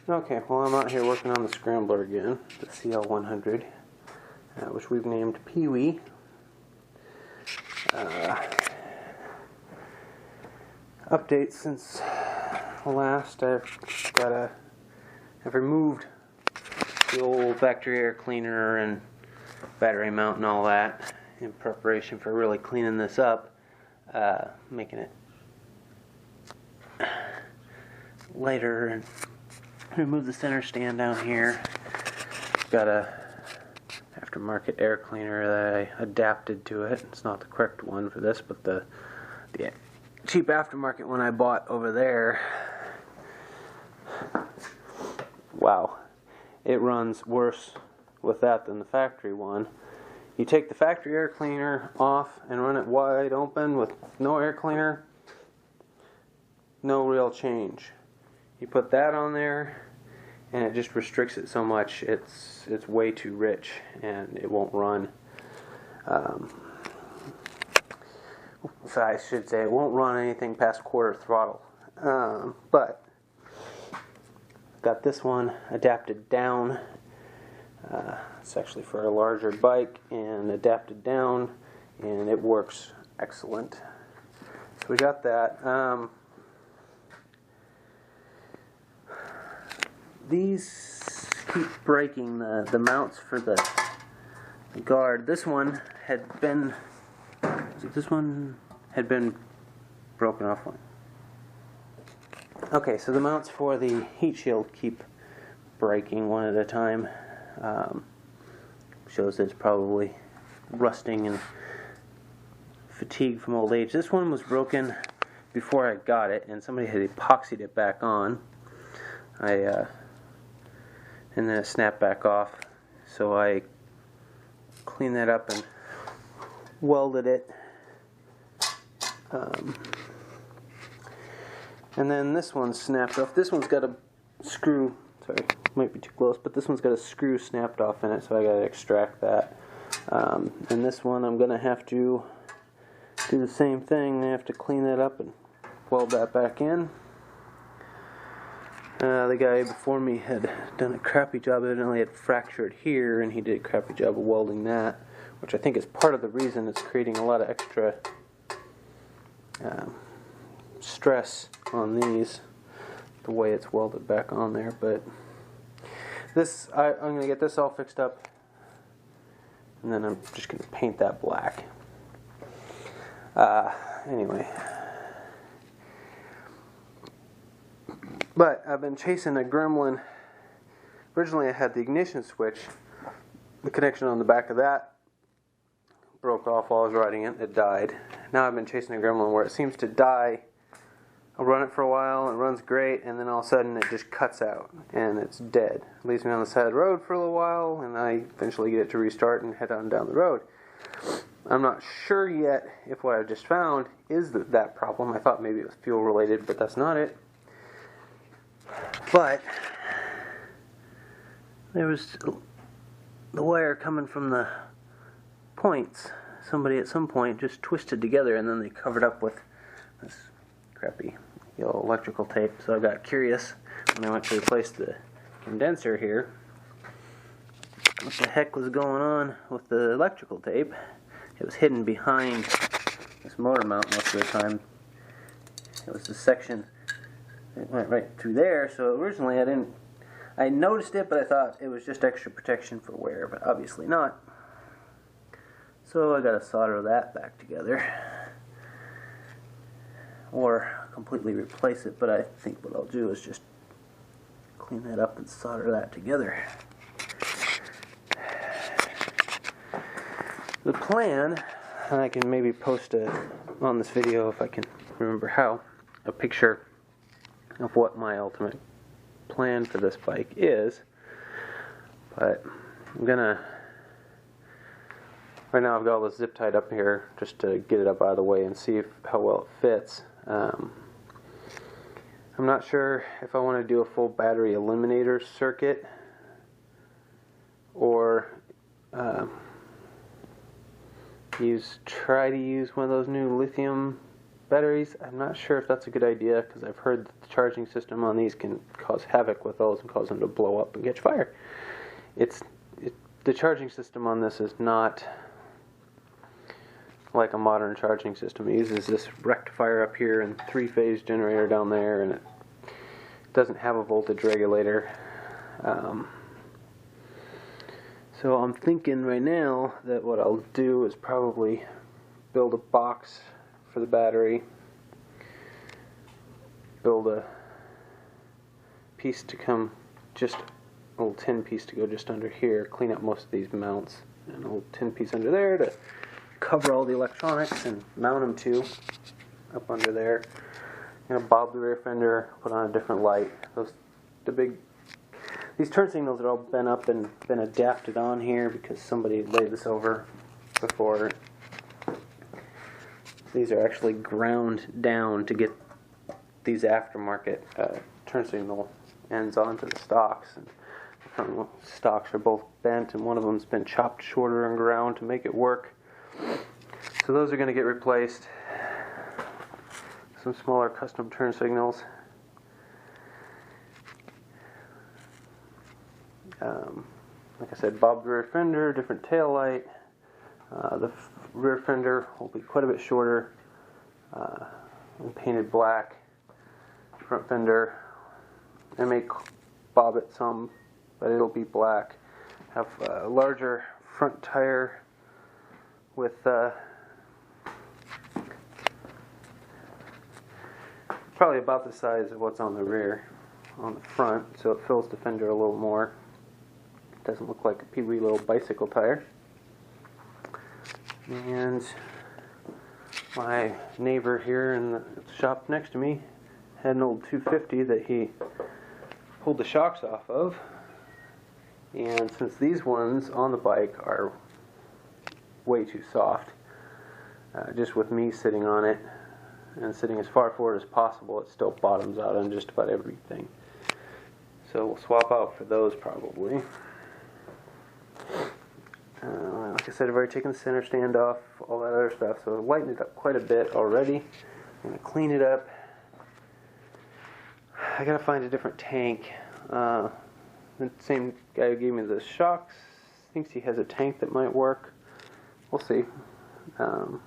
Okay, well I'm out here working on the scrambler again, the CL100, which we've named Pee-wee. Updates since last, I've removed the old factory air cleaner and battery mount and all that in preparation for really cleaning this up, making it lighter, and remove the center stand down here. Got a aftermarket air cleaner that I adapted to it. It's not the correct one for this, but the cheap aftermarket one I bought over there. Wow, it runs worse with that than the factory one. You take the factory air cleaner off and run it wide open with no air cleaner, no real change. You put that on there and it just restricts it so much. It's way too rich and it won't run. So I should say it won't run anything past quarter throttle. But got this one adapted down. It's actually for a larger bike and adapted down, and it works excellent. So we got that. These keep breaking, the mounts for the guard. This one had been, broken off one. Okay, so the mounts for the heat shield keep breaking one at a time. Shows that it's probably rusting and fatigue from old age. This one was broken before I got it, and somebody had epoxied it back on. And then it snapped back off. So I cleaned that up and welded it. And then this one snapped off. This one's got a screw. Sorry, might be too close, but this one's got a screw snapped off in it, so I gotta extract that. And this one I'm gonna have to do the same thing. I have to clean that up and weld that back in. The guy before me had done a crappy job. Evidently had fractured here, and he did a crappy job of welding that, which I think is part of the reason it's creating a lot of extra stress on these, the way it's welded back on there. But this, I'm going to get this all fixed up, and then I'm just going to paint that black. Anyway. But I've been chasing a gremlin. Originally I had the ignition switch. The connection on the back of that broke off while I was riding it. It died. Now I've been chasing a gremlin where it seems to die. I'll run it for a while, it runs great, and then all of a sudden it just cuts out and it's dead. It leaves me on the side of the road for a little while, and I eventually get it to restart and head on down the road. I'm not sure yet if what I just found is that problem. I thought maybe it was fuel related, but that's not it. But there was the wire coming from the points. Somebody at some point just twisted together, and then they covered up with this crappy yellow electrical tape. So I got curious when I went to replace the condenser here. What the heck was going on with the electrical tape? It was hidden behind this motor mount most of the time. It was the section that went right through there. So originally I noticed it, but I thought it was just extra protection for wear, but obviously not. So I got to solder that back together, or completely replace it. But I think what I'll do is just clean that up and solder that together. The plan, and I can maybe post on this video if I can remember how, a picture of what my ultimate plan for this bike is. But I'm gonna, right now I've got all this zip tied up here just to get it up out of the way and see how well it fits. I'm not sure if I want to do a full battery eliminator circuit or try to use one of those new lithium batteries, I'm not sure if that's a good idea, because I've heard that the charging system on these can cause havoc with those and cause them to blow up and catch fire. The charging system on this is not like a modern charging system. It uses this rectifier up here and three-phase generator down there, and it doesn't have a voltage regulator. So I'm thinking right now that what I'll do is probably build a box for the battery, build a piece to come, just a little tin piece to go just under here, clean up most of these mounts, and a little tin piece under there to cover all the electronics and mount them to up under there. I'm gonna bob the rear fender, put on a different light. These turn signals are all bent up and been adapted on here because somebody laid this over before. These are actually ground down to get these aftermarket turn signal ends onto the stocks. And the front stocks are both bent, and one of them's been chopped shorter and ground to make it work. So those are going to get replaced. Some smaller custom turn signals. Like I said, bobbed rear fender, different tail light. The rear fender will be quite a bit shorter and painted black. Front fender, I may bob it some, but it'll be black. Have a larger front tire with probably about the size of what's on the rear, on the front, so it fills the fender a little more. It doesn't look like a pee-wee little bicycle tire. And my neighbor here in the shop next to me had an old 250 that he pulled the shocks off of, and since these ones on the bike are way too soft, just with me sitting on it and sitting as far forward as possible, it still bottoms out on just about everything. So we'll swap out for those probably. Like I said, I've already taken the center stand off, all that other stuff, so I've lightened it up quite a bit already. I'm going to clean it up. I gotta find a different tank. The same guy who gave me the shocks thinks he has a tank that might work. We'll see. Right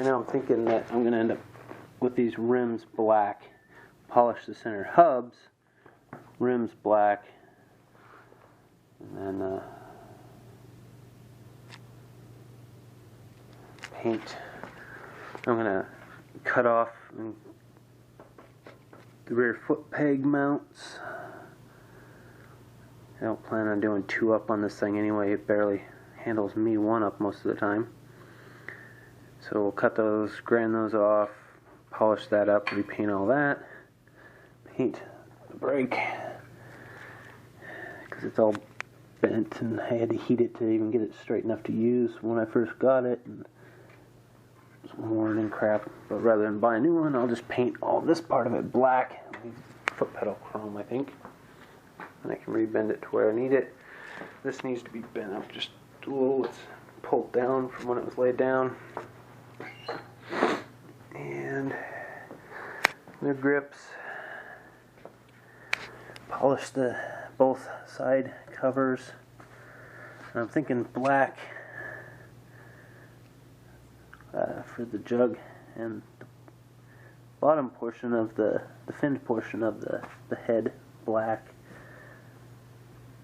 now I'm thinking that I'm gonna end up with these rims black, polish the center hubs, rims black, and then paint. I'm gonna cut off the rear foot peg mounts. I don't plan on doing 2 up on this thing anyway. It barely handles me 1 up most of the time. So we'll cut those, grind those off, polish that up, repaint all that, paint the brake, because it's all bent and I had to heat it to even get it straight enough to use when I first got it. And it was worn and crap, but rather than buy a new one, I'll just paint all this part of it black, foot pedal chrome I think, and I can rebend it to where I need it. This needs to be bent up just a little. It's pulled down from when it was laid down. And the grips, polish the both side covers. And I'm thinking black for the jug, and the bottom portion of the finned portion of the head black.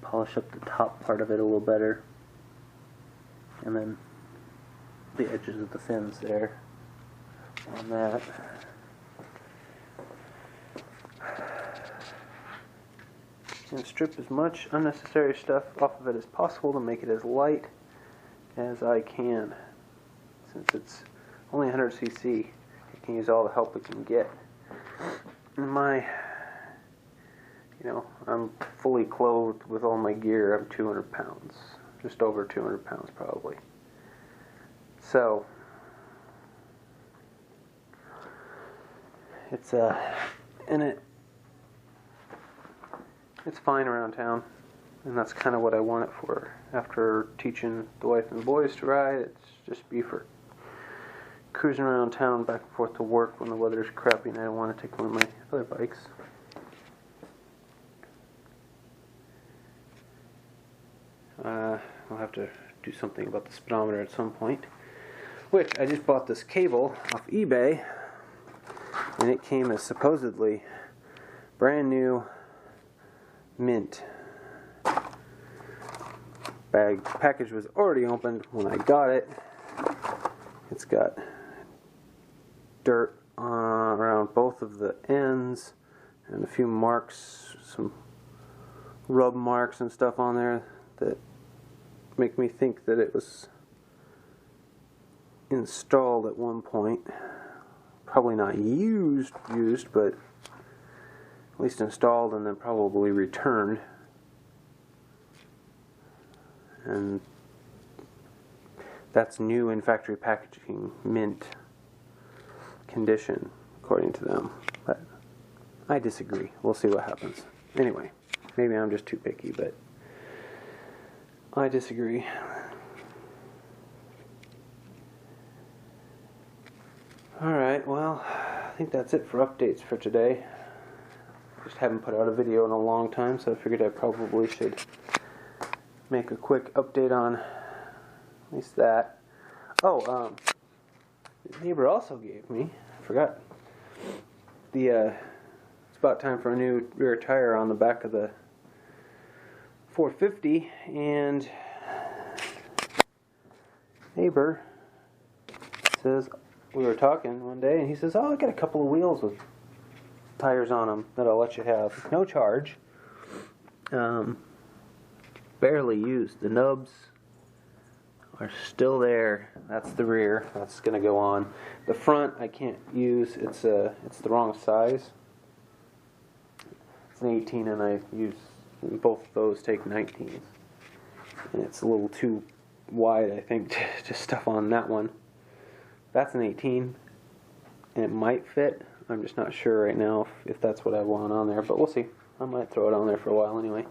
Polish up the top part of it a little better, and then the edges of the fins there on that. And strip as much unnecessary stuff off of it as possible to make it as light as I can. Since it's only 100 cc, it can use all the help it can get. And I'm fully clothed with all my gear. I'm 200 pounds, just over 200 pounds probably. So it's it's fine around town, and that's kind of what I want it for. After teaching the wife and the boys to ride, it's just be for cruising around town back and forth to work when the weather's crappy and I don't want to take one of my other bikes. I'll have to do something about the speedometer at some point. Which, I just bought this cable off eBay, and it came as supposedly brand new, mint. Package was already opened when I got it. It's got dirt around both of the ends and a few marks, some rub marks and stuff on there that make me think that it was installed at one point. Probably not used, but at least installed and then probably returned. And that's new in factory packaging, mint condition, according to them. But I disagree. We'll see what happens. Anyway, maybe I'm just too picky, but I disagree. Alright, well, I think that's it for updates for today. Just haven't put out a video in a long time, so I figured I probably should make a quick update on at least that. Oh, the neighbor also gave me, I forgot, it's about time for a new rear tire on the back of the 450, and neighbor says, we were talking one day, and he says, oh, I got a couple of wheels with tires on them that I'll let you have. No charge. Barely used. The nubs are still there. That's the rear. That's going to go on. The front I can't use. It's the wrong size. It's an 18, and I use both of those take 19s. And it's a little too wide, I think, to stuff on that one. That's an 18, and it might fit. I'm just not sure right now if that's what I want on there, but we'll see. I might throw it on there for a while anyway.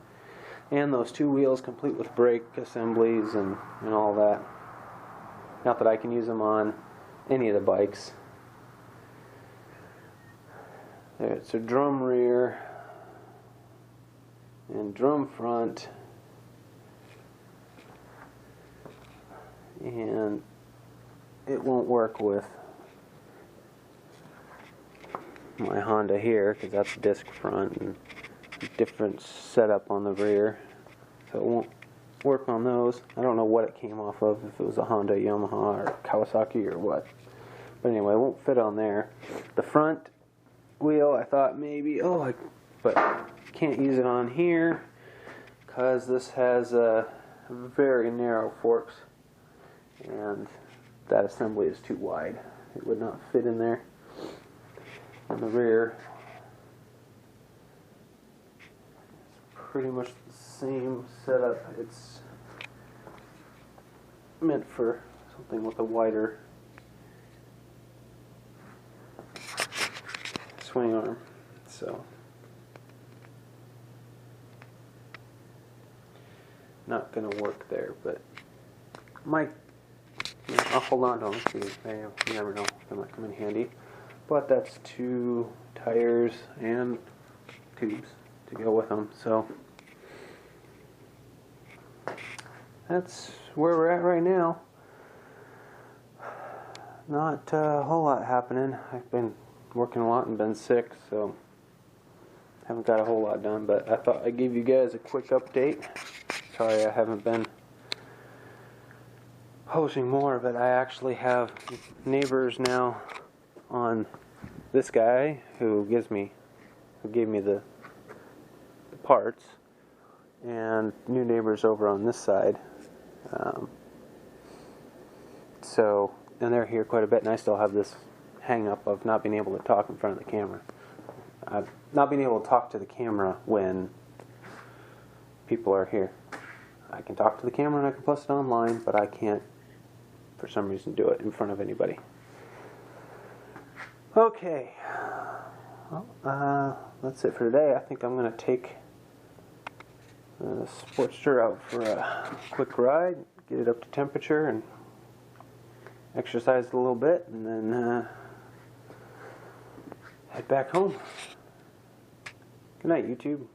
And those two wheels complete with brake assemblies and all that. Not that I can use them on any of the bikes. It's a drum rear and drum front, and it won't work with my Honda here because that's disc front and different setup on the rear, so it won't work on those. I don't know what it came off of, if it was a Honda, Yamaha, or Kawasaki or what, but anyway, it won't fit on there. The front wheel, I thought maybe, but can't use it on here because this has very narrow forks, and that assembly is too wide. It would not fit in there. On the rear, it's pretty much the same setup. It's meant for something with a wider swing arm, so not going to work there, but I'll hold on to them. You never know, they might come in handy. But that's two tires and tubes to go with them, so that's where we're at right now. Not a whole lot happening. I've been working a lot and been sick, so haven't got a whole lot done, but I thought I'd give you guys a quick update. Sorry I haven't been posting more, but I actually have neighbors now on this guy who gave me the parts, and new neighbors over on this side. And they're here quite a bit, and I still have this hang up of not being able to talk in front of the camera. Not being able to talk to the camera when people are here. I can talk to the camera and I can post it online, but I can't, for some reason, do it in front of anybody. Okay, well, that's it for today. I think I'm going to take the Sportster out for a quick ride, get it up to temperature, and exercise a little bit, and then head back home. Good night, YouTube.